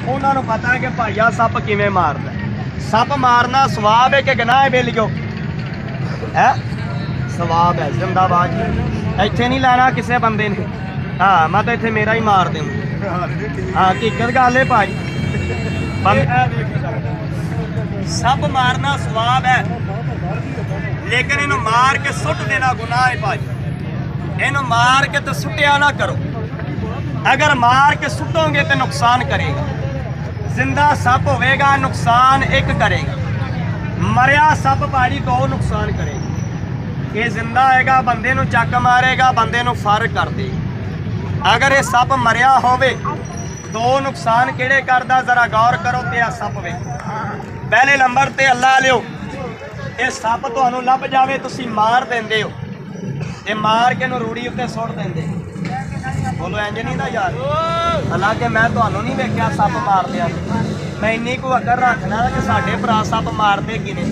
उन्होंने पता है कि भाईया सप किवें मारदा। सप मारना सवाब है कि गनाह है बेलियो? है सवाब है। जिंदाबाद जी। इत्थे नहीं लैना किसी बंदे ने। हाँ मैं तो इत्थे मेरा ही मार दूँ। हाँ हकीकत गल है भाई। सप मारना सवाब है लेकिन इन्हू मार के सुट देना गुनाह है भाई। इन्हू मार के तो सुटिया ना करो। अगर मार के सुटोगे तो नुकसान करेगा। जिंदा सप होगा नुकसान एक करेगा, मरिया सप भाजी दो नुकसान करेगा। ये जिंदा होगा बंदे नू चक मारेगा, बंदे नू फर कर देगा। अगर ये सप मरिया होवे दो नुकसान किहड़े करदा जरा गौर करो। ते सप वे पहले नंबर ते अल्लाह लियो ये सप तुहानू लभ जावे तुसी मार देंदे हो ते मार के नू रूड़ी उत्ते सुट देंदे। बोलो इंज नहीं ना यार। हालांकि मैं तुहानू नहीं वेख्या सप मार दिया। मैं इन्नी को अकर रखना कि साडे भरा सप मारते किने।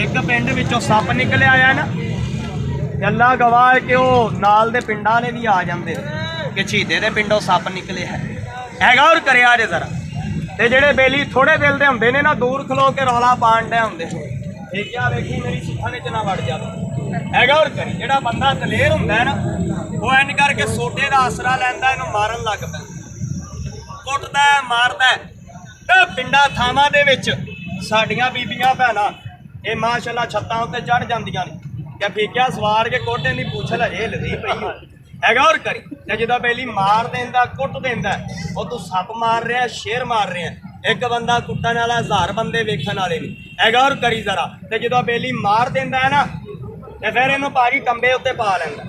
एक पिंड विचों सप निकलिया आया ना, अल्लाह गवाह है कि वो नाल दे पिंडां वाले भी आ जांदे कि शहीदे दे पिंडों सप निकले है गौर करिया जे जरा। ते जेड़े बेली थोड़े दिल दे हुंदे ने ना दूर खलो के रौला पाण डे हुंदे ठीक क्या वेखी मेरी सिखाने च ना वड़ जावे। है गौर करी जेड़ा बंदा दलेर हुंदा है ना वो इंज करके सोटे दा आसरा लैंदा इहनूं मारन लग पैंदा, कुटदा है मारदा है। ते पिंडां थावां दे विच साडियां बीबियां भैणां ये माशाअल्लाह छत्तां उत्ते चढ़ जांदियां ने कि फीकिया सवार के कोटे दी पूछल हिलदी पई है गौर करी। ते जदों बेली मार देंदा कुट देंदा वो तू सप मार रहा शेर मार रहा एक बंदा कुट्टण वाला 1000 बंदे वेखण वाले ने। है गौर करी जरा। ते जदों बेली मार देंदा है ना ते फिर इहनूं भाजी टंबे उत्ते पा लैंदा।